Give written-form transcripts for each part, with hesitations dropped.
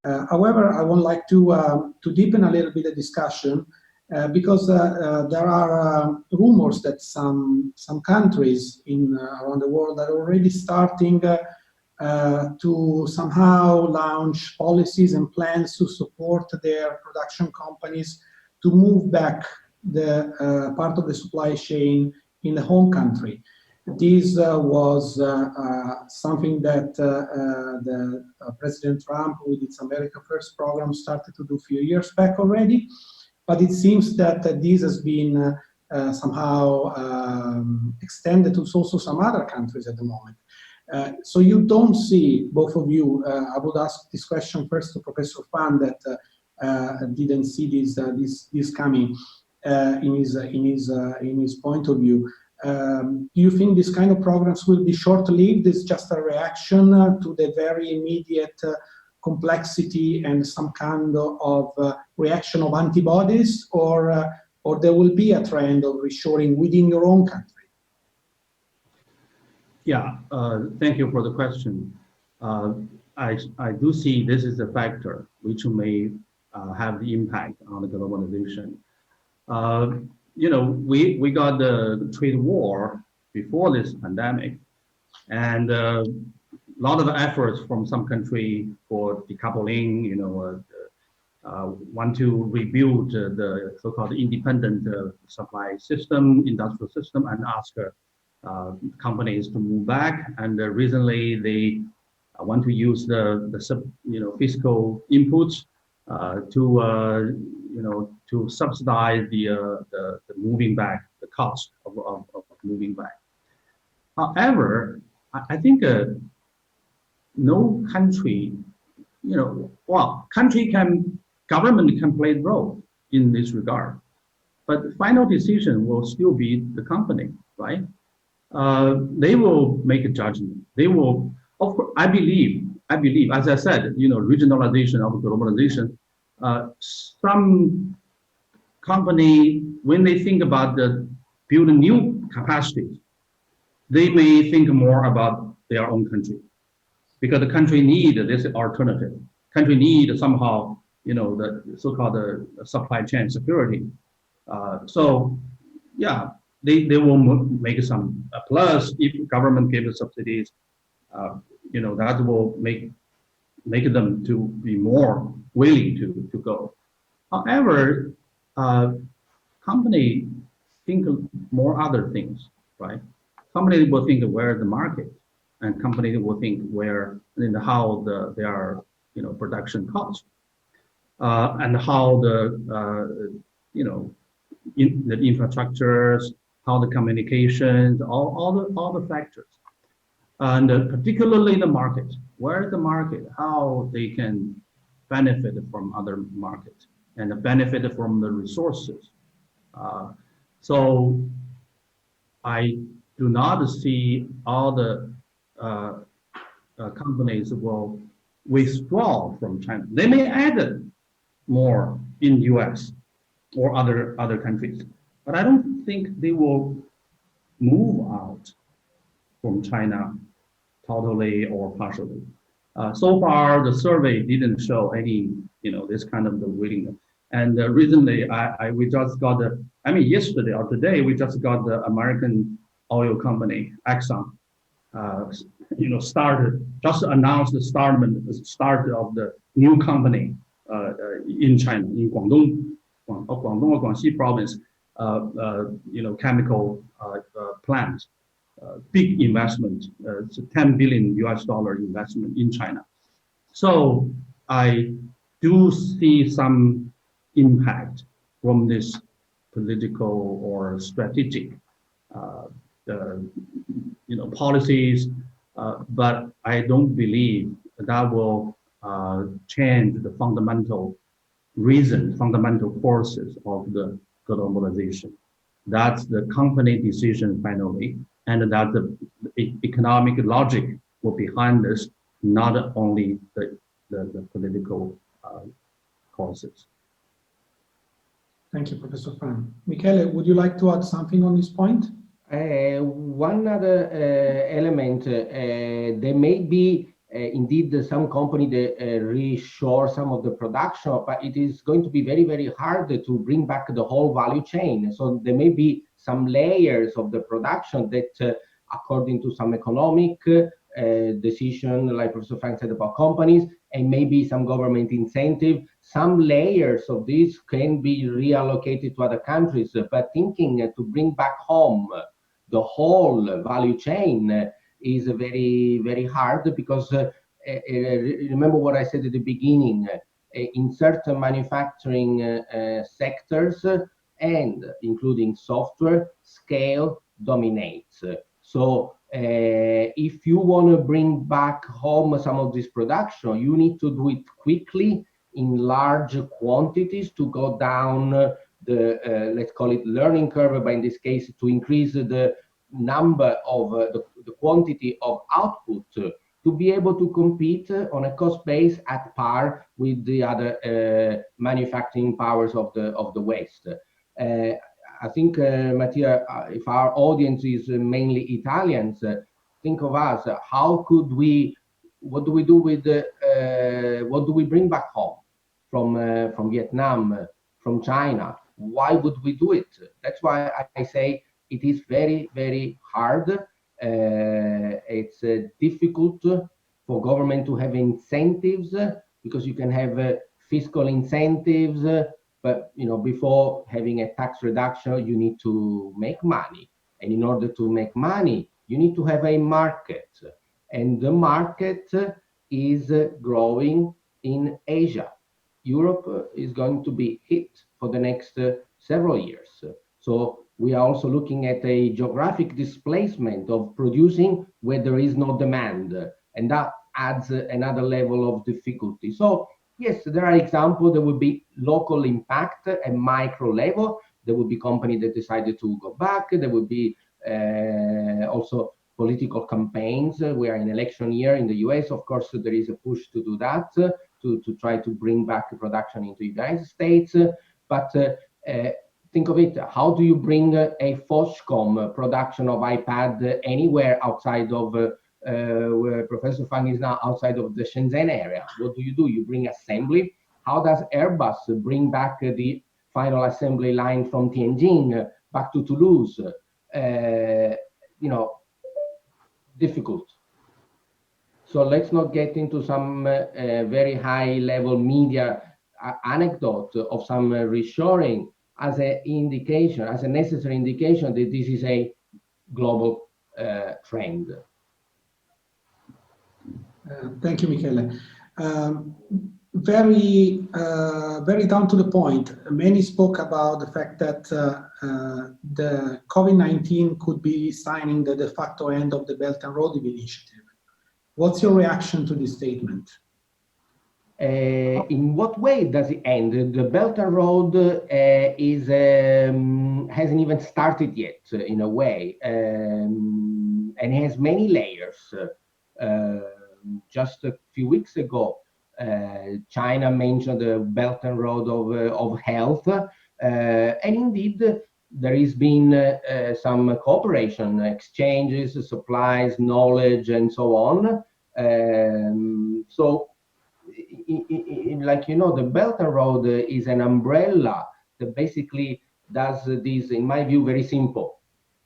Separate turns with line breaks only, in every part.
However, I would like to deepen a little bit the discussion because there are rumors that some countries around the world are already starting to somehow launch policies and plans to support their production companies to move back the part of the supply chain in the home country. This was something that the President Trump, with its America First program, started to do a few years back already. But it seems that this has been somehow extended to also some other countries at the moment. So you don't see, both of you, I would ask this question first to Professor Fan that didn't see this coming in his point of view. Do you think this kind of programs will be short-lived? It's just a reaction to the very immediate complexity and some kind of reaction of antibodies, or there will be a trend of reshoring within your own country?
Yeah, thank you for the question. I do see this is a factor which may have the impact on the globalization. We got the trade war before this pandemic, and a lot of efforts from some country for decoupling, want to rebuild the so-called independent supply system, industrial system, and ask companies to move back. And recently, they want to use the fiscal inputs to subsidize the moving back, the cost of moving back. However, I think no country, government can play a role in this regard, but the final decision will still be the company, right? They will make a judgment. They will, of course, I believe, as I said, regionalization of globalization. Some company, when they think about building new capacities, they may think more about their own country, because the country need this alternative. Country need somehow, the so-called supply chain security. So, yeah, they will make some plus if government gives subsidies. That will make them to be more willing to go. However, company think more other things, right? Company will think where the market, and company will think where and how their production cost, and how the infrastructures, how the communications, all the factors, and particularly the market. Where is the market? How they can benefit from other markets and benefit from the resources. So I do not see all the companies will withdraw from China. They may add more in US or other countries, but I don't think they will move out from China totally or partially. So far, the survey didn't show any, this kind of the willingness. And recently, we just got yesterday or today, we just got the American oil company, Exxon, just announced the start of the new company in China, in Guangdong or Guangxi province, chemical plant. Big investment, it's a $10 billion investment in China. So I do see some impact from this political or strategic, policies, but I don't believe that will change the fundamental forces of the globalization. That's the company decision finally, and that the economic logic will behind this, not only the political causes.
Thank you, Professor Fan. Michele, would you like to add something on this point?
One other element, there may be indeed, some company they reshore some of the production, but it is going to be very, very hard to bring back the whole value chain. So there may be some layers of the production that, according to some economic decision, like Professor Frank said about companies, and maybe some government incentive, some layers of this can be reallocated to other countries. But thinking to bring back home the whole value chain is very, very hard, because remember what I said at the beginning, in certain manufacturing sectors, and including software, scale dominates. So if you want to bring back home some of this production, you need to do it quickly in large quantities to go down the let's call it learning curve, but in this case to increase the number of the quantity of output to be able to compete on a cost base at par with the other manufacturing powers of the West. I think, Mattia, if our audience is mainly Italians, think of us. How could we? What do we do with? What do we bring back home from Vietnam, from China? Why would we do it? That's why I say it is very, very hard. It's difficult for government to have incentives, because you can have fiscal incentives, but before having a tax reduction, you need to make money, and in order to make money, you need to have a market, and the market is growing in Asia. Europe is going to be hit for the next several years. So we are also looking at a geographic displacement of producing where there is no demand, and that adds another level of difficulty. So yes, there are examples. There will be local impact at micro level. There will be companies that decided to go back. There will be also political campaigns. We are in election year in the US. Of course, there is a push to do that, to try to bring back production into the United States. But think of it, how do you bring a Foxconn production of iPad anywhere outside of where Professor Fang is now, outside of the Shenzhen area? What do? You bring assembly. How does Airbus bring back the final assembly line from Tianjin back to Toulouse? Difficult. So let's not get into some very high level media anecdote of some reshoring as an indication, as a necessary indication that this is a global trend.
Thank you, Michele. Very down to the point. Many spoke about the fact that the COVID-19 could be signing the de facto end of the Belt and Road Initiative. What's your reaction to this statement?
In what way does it end? The Belt and Road hasn't even started yet, in a way, and has many layers. Just a few weeks ago, China mentioned the Belt and Road of health, and indeed there has been some cooperation, exchanges, supplies, knowledge, and so on. So, like the Belt and Road is an umbrella that basically does this, in my view, very simple.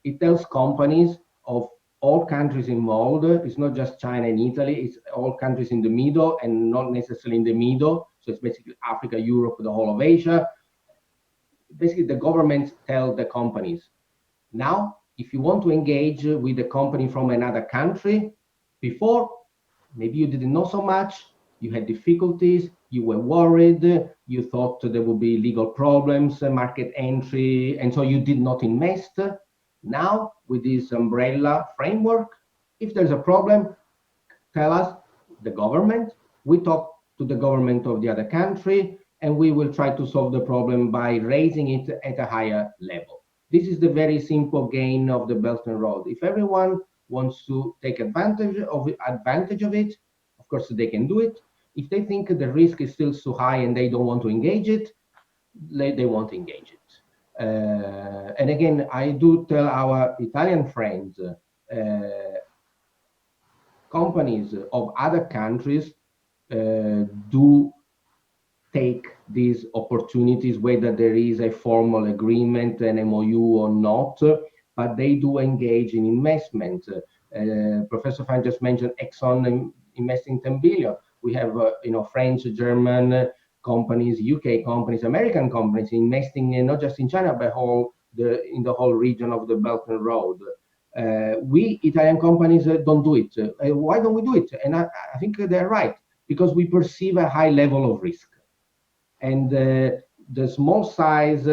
It tells companies of all countries involved. It's not just China and Italy, it's all countries in the middle and not necessarily in the middle. So it's basically Africa, Europe, the whole of Asia. Basically, the governments tell the companies, now, if you want to engage with a company from another country, before, maybe you didn't know so much, you had difficulties, you were worried, you thought there would be legal problems, market entry, and so you did not invest. Now, with this umbrella framework, if there's a problem, tell us, the government, we talk to the government of the other country, and we will try to solve the problem by raising it at a higher level. This is the very simple gain of the Belt and Road. If everyone wants to take advantage of it, of course they can do it. If they think the risk is still so high and they don't want to engage it, they won't engage it. And again, I do tell our Italian friends, companies of other countries do take these opportunities, whether there is a formal agreement, an MOU or not, but they do engage in investment. Professor Fan just mentioned Exxon investing 10 billion. We have French, German companies, UK companies, American companies investing in, not just in China, but in the whole region of the Belt and Road. We Italian companies don't do it. Why don't we do it? And I think they're right, because we perceive a high level of risk. And the small size,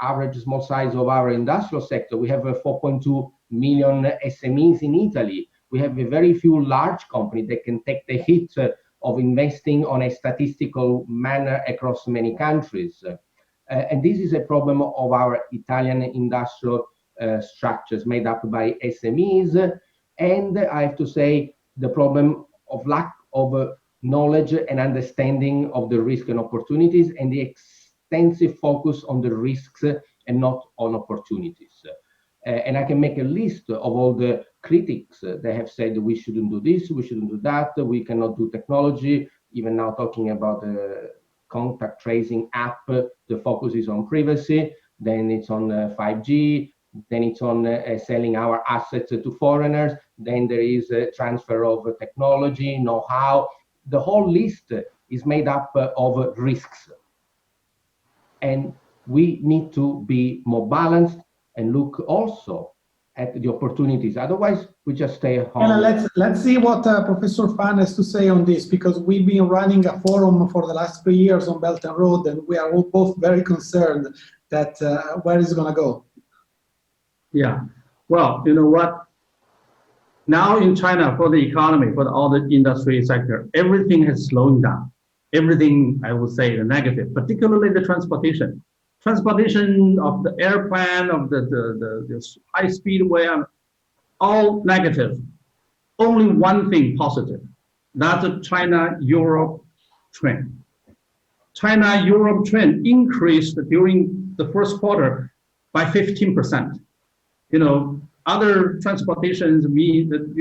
average small size of our industrial sector, we have 4.2 million SMEs in Italy. We have a very few large companies that can take the hit of investing on a statistical manner across many countries. And this is a problem of our Italian industrial structures made up by SMEs. And I have to say, the problem of lack of knowledge and understanding of the risk and opportunities, and the extensive focus on the risks and not on opportunities. And I can make a list of all the critics that have said we shouldn't do this, we shouldn't do that, we cannot do technology. Even now talking about the contact tracing app, the focus is on privacy, then it's on 5G, then it's on selling our assets to foreigners, then there is a transfer of technology, know-how. The whole list is made up of risks. And we need to be more balanced and look also at the opportunities. Otherwise, we just stay at home.
Let's see what Professor Fan has to say on this, because we've been running a forum for the last 3 years on Belt and Road, and we are all both very concerned that where is it going to go?
Yeah, well, you know what? Now in China, for the economy, for all the industry sector, everything is slowing down. Everything, I would say, the negative, particularly the transportation. Transportation of the airplane, of the high-speed way, all negative. Only one thing positive. That's the China-Europe trend. China-Europe trend increased during the first quarter by 15%. You know, other transportations mean that,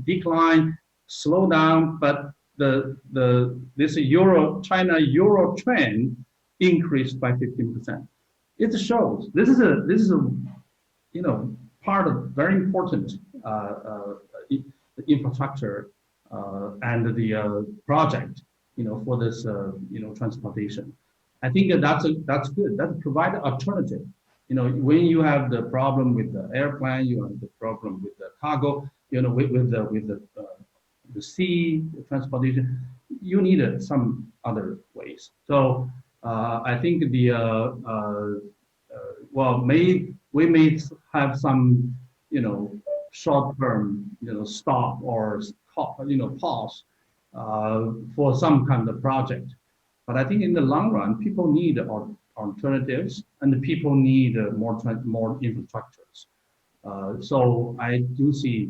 decline, slow down, but this China-Euro trend increased by 15%. It shows this is a part of very important infrastructure and the project for this transportation. I think that's good. That provide alternative. When you have the problem with the airplane, you have the problem with the cargo, with the sea transportation, you need some other ways. So I think we may have some short-term stop or pause for some kind of project, but I think in the long run, people need alternatives, and the people need more infrastructures. So I do see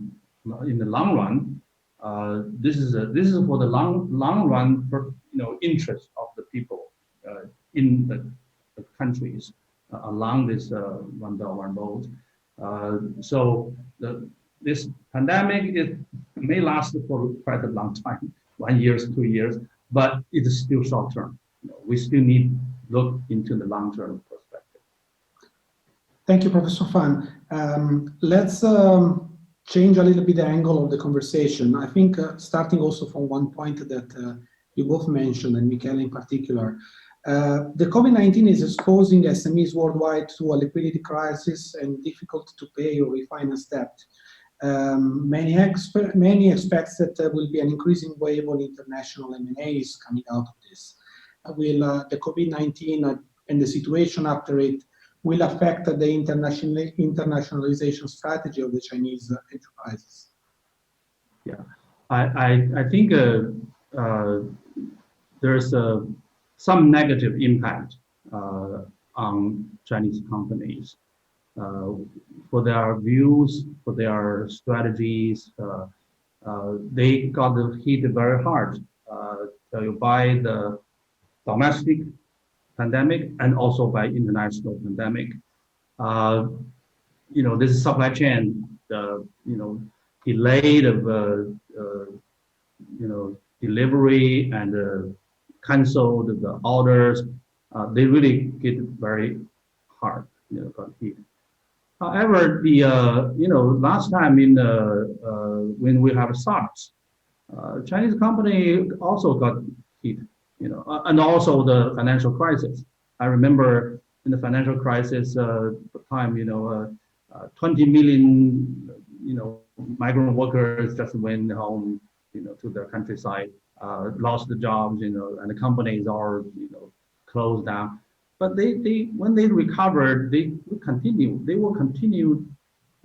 in the long run, this is for the long run interest of the people in the countries along this One Belt One Road. So this pandemic may last for quite a long time, 1 year, 2 years, but it is still short term. We still need look into the long-term perspective.
Thank you, Professor Fan. Let's change a little bit the angle of the conversation. I think starting also from one point that you both mentioned, and Michele in particular, the COVID-19 is exposing SMEs worldwide to a liquidity crisis and difficult to pay or refinance debt. Many expect that there will be an increasing wave of international M&As coming out of this. Will the COVID-19 and the situation after it will affect the internationalization strategy of the Chinese enterprises?
Yeah, I think there's some negative impact on Chinese companies for their views, for their strategies. They got hit very hard by the domestic pandemic and also by international pandemic. This supply chain, delayed of delivery and cancel the orders. They really get very hard, got hit. However, the last time when we have SARS, Chinese company also got hit, and also the financial crisis. I remember in the financial crisis time, 20 million, migrant workers just went home, to their countryside, lost the jobs, and the companies are, closed down. But they when they recovered, they will continue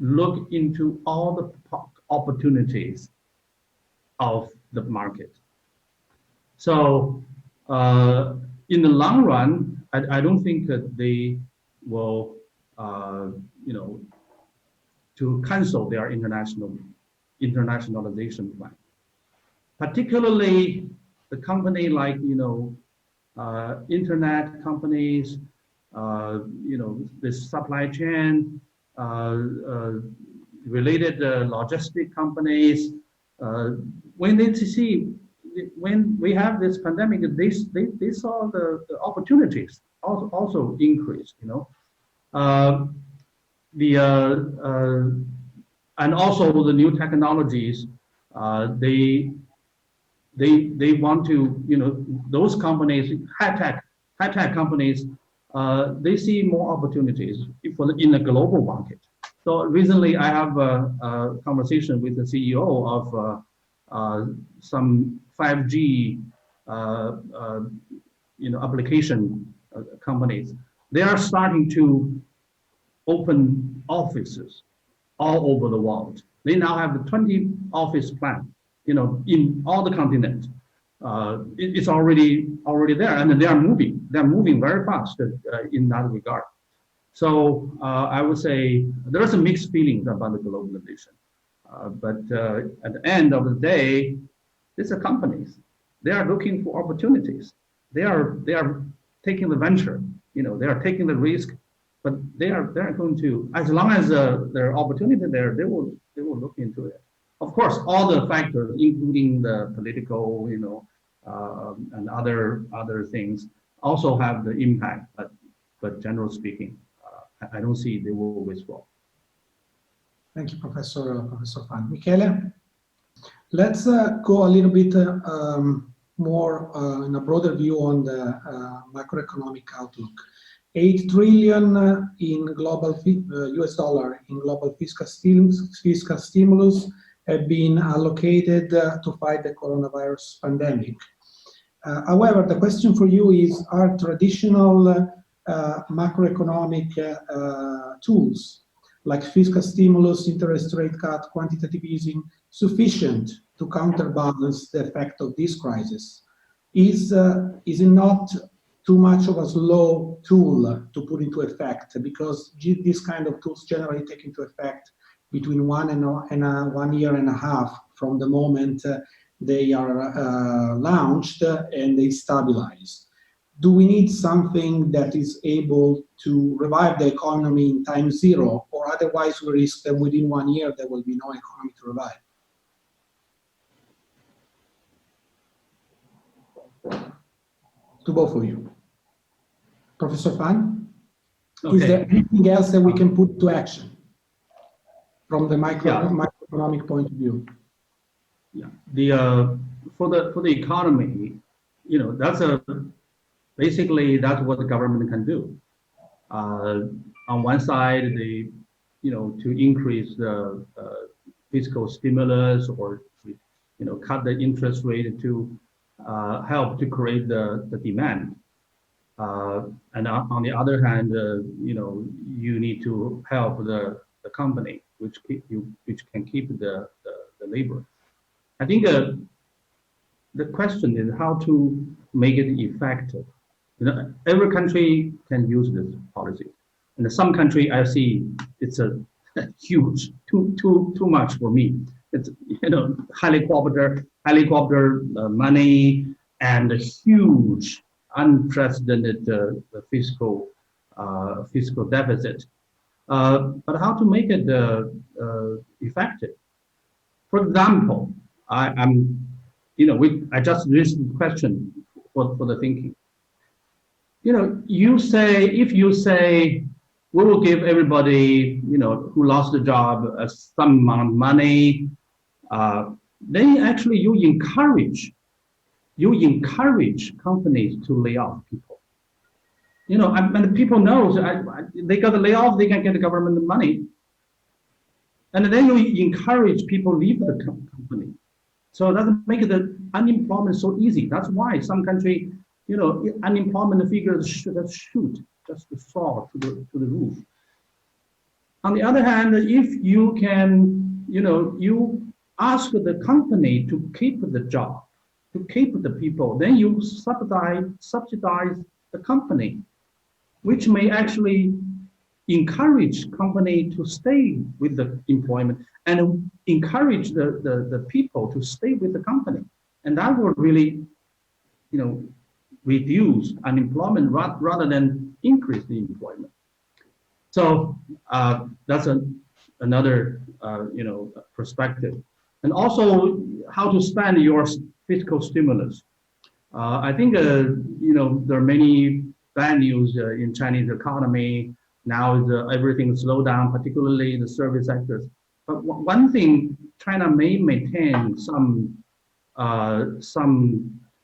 look into all the opportunities of the market. So in the long run, I don't think that they will, to cancel their internationalization plan. Particularly the company like, internet companies, the supply chain, related logistic companies. When they see, when we have this pandemic, they saw the opportunities also increase. The and also the new technologies. They want to, those companies, high tech companies, they see more opportunities in the global market. So recently, I have a conversation with the CEO of some 5G, application companies. They are starting to open offices all over the world. They now have the 20 office plan, in all the continents. It's already there, and they are moving. They're moving very fast in that regard. So I would say there are some mixed feelings about the globalization. But at the end of the day, these are companies. They are looking for opportunities. They are taking the venture. They are taking the risk, but they are going to, as long as there are opportunity there, they will look into it. Of course, all the factors, including the political, and other things, also have the impact. But generally speaking, I don't see they will withdraw.
Thank you, Professor Fan. Michele, let's go a little bit more in a broader view on the macroeconomic outlook. 8 trillion in global US dollar in global fiscal stimulus have been allocated to fight the coronavirus pandemic. However, the question for you is, are traditional macroeconomic tools like fiscal stimulus, interest rate cut, quantitative easing sufficient to counterbalance the effect of this crisis? Is it not too much of a slow tool to put into effect, because these kind of tools generally take into effect between 1 and 1 year and a half from the moment they are launched and they stabilize? Do we need something that is able to revive the economy in time zero, or otherwise we risk that within 1 year there will be no economy to revive? To both of you. Professor Fan, okay. Is there anything else that we can put to action from the microeconomic point of view?
Yeah, for the economy, that's basically that's what the government can do. On one side, they, to increase the fiscal stimulus, or cut the interest rate to help to create the demand. And on the other hand, you need to help the company, which can keep the labor. I think the question is how to make it effective. Every country can use this policy. And some country I see it's a huge, too much for me. It's helicopter money and a huge, unprecedented fiscal deficit. But how to make it effective? For example, I'm I just raised the question for the thinking. If you say we will give everybody, who lost the job some amount of money, then actually you encourage companies to lay off people. And people know they got to lay off, they can get the government money, and then you encourage people leave the company. So that make the unemployment so easy. That's why some country, unemployment figures shoot just soar to the roof. On the other hand, if you can, you ask the company to keep the job, to keep the people, then you subsidize the company, which may actually encourage company to stay with the employment and encourage the people to stay with the company. And that will really, reduce unemployment rather than increase the employment. So that's another, perspective. And also how to spend your fiscal stimulus. I think, there are many bad news in Chinese economy. Now everything slowed down, particularly in the service sectors. But one thing, China may maintain some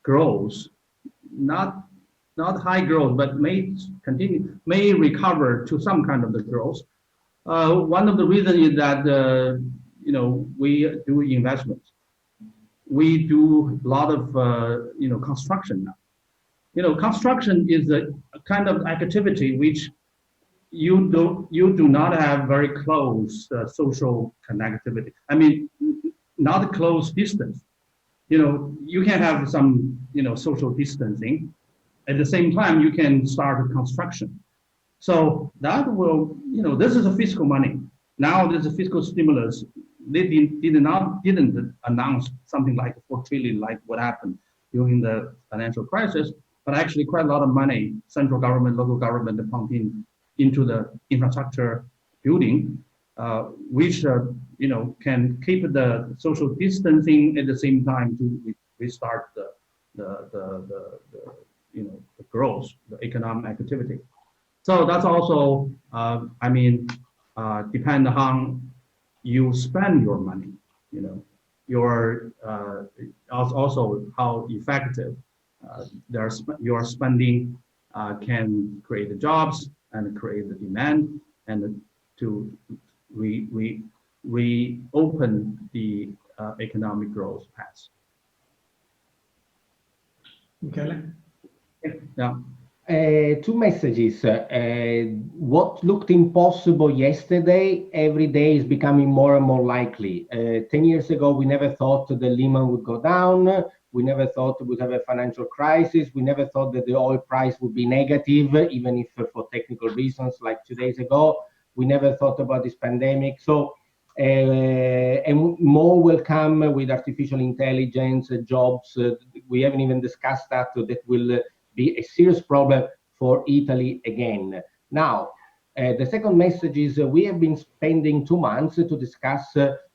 growth, not high growth, but may recover to some kind of the growth. One of the reasons is that we do investments. We do a lot of construction now. Construction is a kind of activity which you do not have very close social connectivity. I mean, not close distance. You can have some social distancing. At the same time, you can start construction. So that will, this is a fiscal money. Now there's a fiscal stimulus. They didn't announce something like 4 trillion, like what happened during the financial crisis, but actually quite a lot of money, central government, local government, pumping into the infrastructure building, which can keep the social distancing at the same time to restart the growth, the economic activity. So that's also, depend on how you spend your money. Your also how effective your spending can create the jobs and create the demand and to reopen the economic growth path.
Michele?
Yeah.
Two messages. What looked impossible yesterday, every day is becoming more and more likely. 10 years ago, we never thought the Lehman would go down. We never thought we would have a financial crisis. We never thought that the oil price would be negative, even if for technical reasons, like 2 days ago. We never thought about this pandemic. So, and more will come with artificial intelligence, jobs. We haven't even discussed that will be a serious problem for Italy again. Now, the second message is we have been spending 2 months to discuss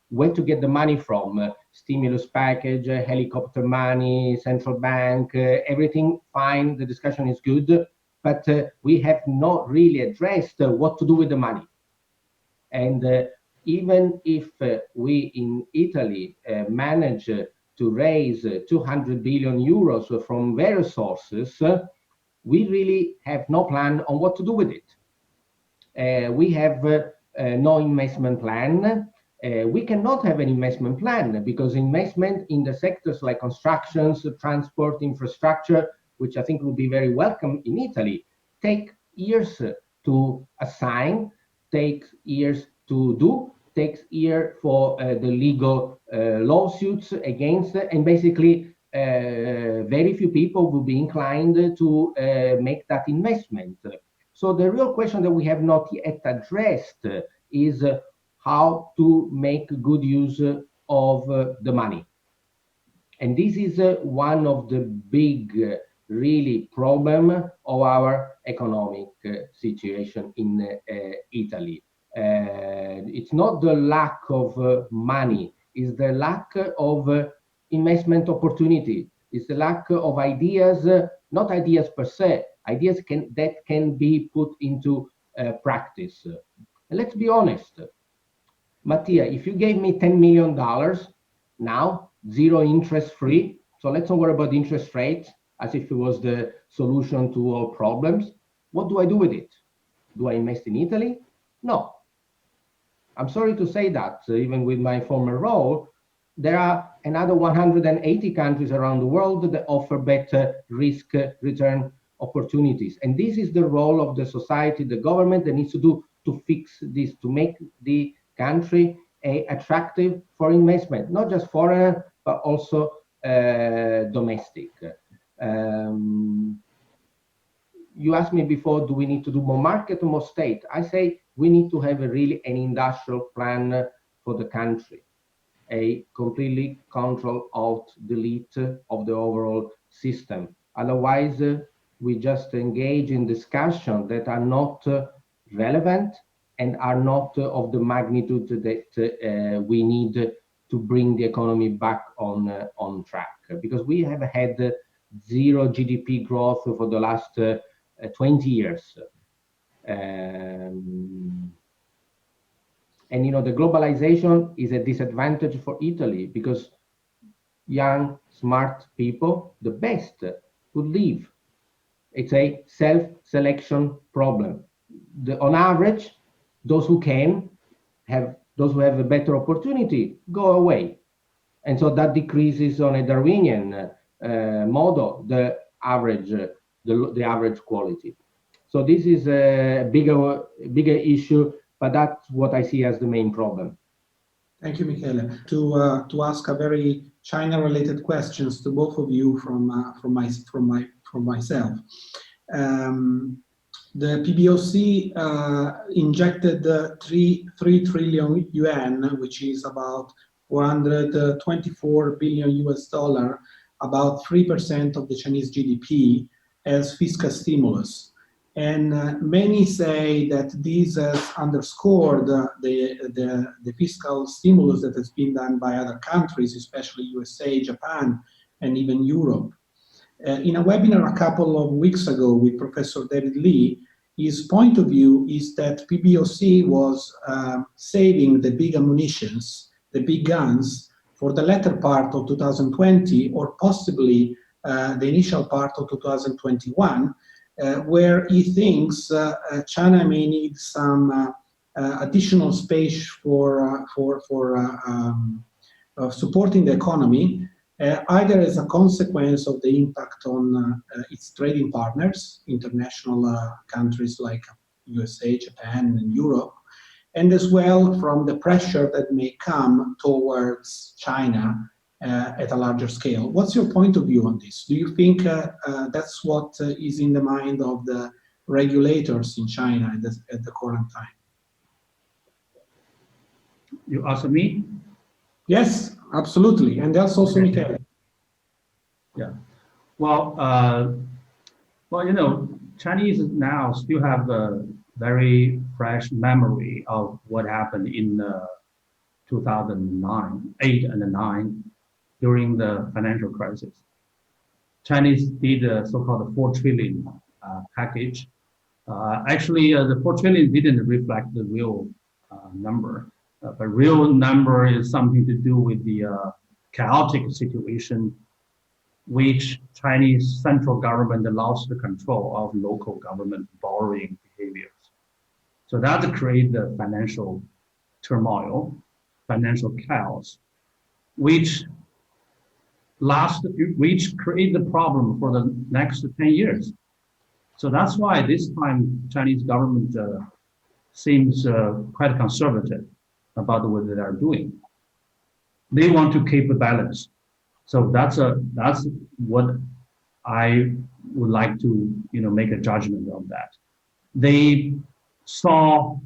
where to get the money from. Stimulus package, helicopter money, central bank, everything fine, the discussion is good, but we have not really addressed what to do with the money. And even if we in Italy manage to raise 200 billion euros from various sources, we really have no plan on what to do with it. We have no investment plan. We cannot have an investment plan because investment in the sectors like constructions, transport, infrastructure, which I think will be very welcome in Italy, take years to assign, takes years to do, takes years for the legal lawsuits against, and basically very few people will be inclined to make that investment. So the real question that we have not yet addressed is how to make good use of the money. And this is one of the big, really problem of our economic situation in Italy. It's not the lack of money, it's the lack of investment opportunity. It's the lack of ideas, not ideas per se, ideas that can be put into practice. And let's be honest, Mattia, if you gave me $10 million now, zero interest free, so let's not worry about interest rates as if it was the solution to all problems. What do I do with it? Do I invest in Italy? No. I'm sorry to say that, even with my former role, there are another 180 countries around the world that offer better risk return opportunities. And this is the role of the society, the government that needs to do to fix this, to make the country attractive for investment, not just foreign, but also domestic. You asked me before, do we need to do more market or more state? I say we need to have really an industrial plan for the country, a completely control alt delete of the overall system. Otherwise, we just engage in discussions that are not relevant and are not of the magnitude that we need to bring the economy back on track. Because we have had zero GDP growth for the last 20 years. And you know, the globalization is a disadvantage for Italy because young, smart people, the best, would leave. It's a self-selection problem. On average, those who who have a better opportunity go away. And so that decreases on a Darwinian model, the average quality. So this is a bigger issue, but that's what I see as the main problem.
Thank you, Michele. To ask a very China-related questions to both of you from myself. The PBOC injected 3 trillion yuan, which is about 424 billion US dollar, about 3% of the Chinese GDP, as fiscal stimulus. And many say that this has underscored the fiscal stimulus that has been done by other countries, especially USA, Japan, and even Europe. In a webinar a couple of weeks ago with Professor David Lee, his point of view is that PBOC was saving the big ammunitions, the big guns, for the latter part of 2020 or possibly the initial part of 2021, where he thinks China may need some additional space for supporting the economy, either as a consequence of the impact on its trading partners, international countries like USA, Japan, and Europe, and as well from the pressure that may come towards China at a larger scale. What's your point of view on this? Do you think that's what is in the mind of the regulators in China at the current time?
You ask me?
Yes, absolutely, and that's also Michele.
Yeah. Well, you know, Chinese now still have a very fresh memory of what happened in 2009, 8 and 9 during the financial crisis. Chinese did a so-called 4 trillion package. Actually, the 4 trillion didn't reflect the real number. The real number is something to do with the chaotic situation which Chinese central government lost the control of local government borrowing behaviors. So that created the financial turmoil, financial chaos, which created the problem for the next 10 years. So that's why this time Chinese government seems quite conservative about what they are doing. They want to keep a balance. So that's what I would like to make a judgment on that. They saw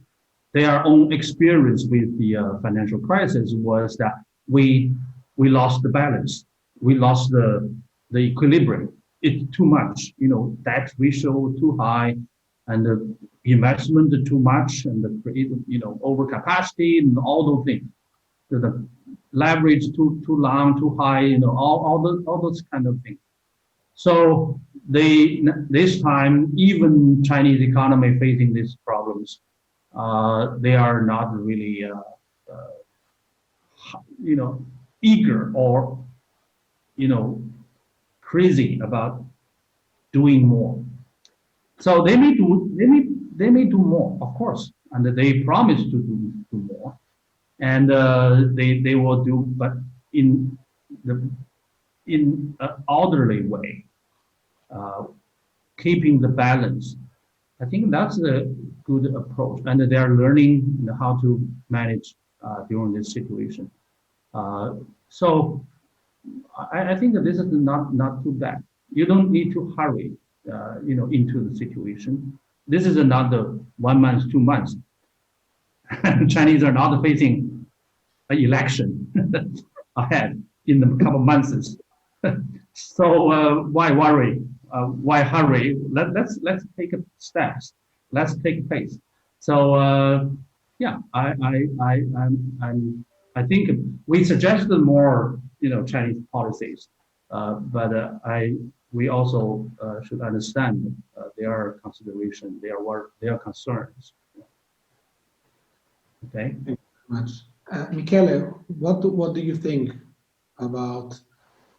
their own experience with the financial crisis was that we lost the balance, we lost the equilibrium. It's too much, debt ratio too high, and the investment too much, and the overcapacity and all those things. leverage too long, too high, all those kind of things. So this time, even Chinese economy facing these problems, they are not really, eager or, crazy about doing more. So they may do more, of course, and they promise to do more, and they will do, but in the in an orderly way, uh, keeping the balance. I think that's a good approach, and they are learning how to manage during this situation. Uh, so I think that this is not too bad. You don't need to hurry, into the situation. This is another 1 month, 2 months. Chinese are not facing an election ahead in a couple of months. So why worry? Why hurry? Let's take a steps. Let's take pace. So yeah, I think we suggested more Chinese policies, but we also should understand their consideration, their concerns. Okay.
Thank you very much. Michele, what do you think about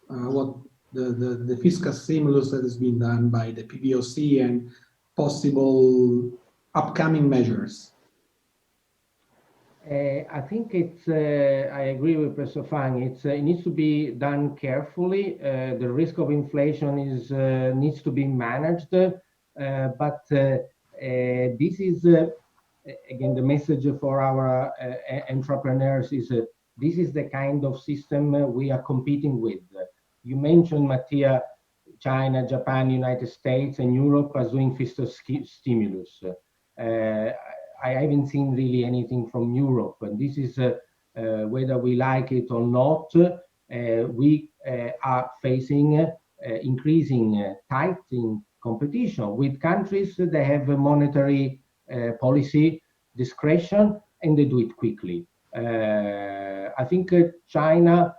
what the fiscal stimulus that has been done by the PBOC and possible upcoming measures?
I think I agree with Professor Fang. It needs to be done carefully. The risk of inflation needs to be managed, but this is again the message for our entrepreneurs is this is the kind of system we are competing with. You mentioned, Mattia, China, Japan, United States, and Europe are doing fiscal stimulus. I haven't seen really anything from Europe, and this is whether we like it or not, we are facing increasing tightening competition with countries that have a monetary policy discretion, and they do it quickly. I think China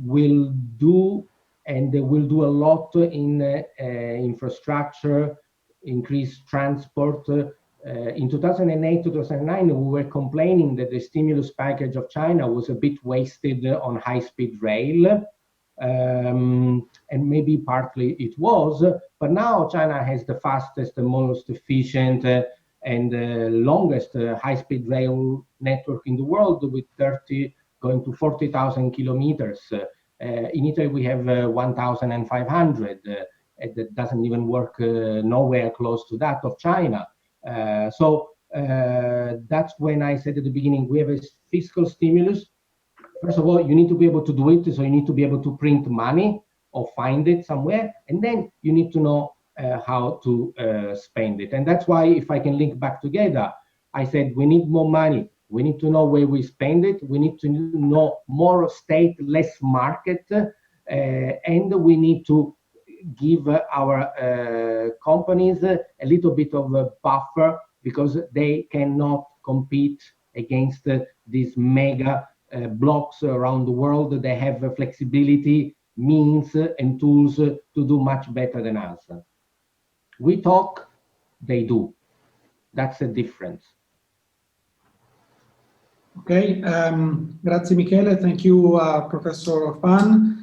will do, and they will do a lot in infrastructure, increased transport. In 2008, 2009, we were complaining that the stimulus package of China was a bit wasted on high-speed rail. And maybe partly it was, but now China has the fastest and most efficient and longest high-speed rail network in the world, with 30 going to 40,000 kilometers. In Italy, we have 1,500. That doesn't even work nowhere close to that of China. So that's when I said at the beginning, we have a fiscal stimulus. First of all, you need to be able to do it, so you need to be able to print money or find it somewhere, and then you need to know how to spend it. And that's why, if I can link back together, I said we need more money. We need to know where we spend it. We need to know more state, less market, and we need to give our companies a little bit of a buffer, because they cannot compete against these mega blocks around the world. They have flexibility, means, and tools to do much better than us. We talk, they do. That's the difference.
Okay, grazie Michele, thank you Professor Fan.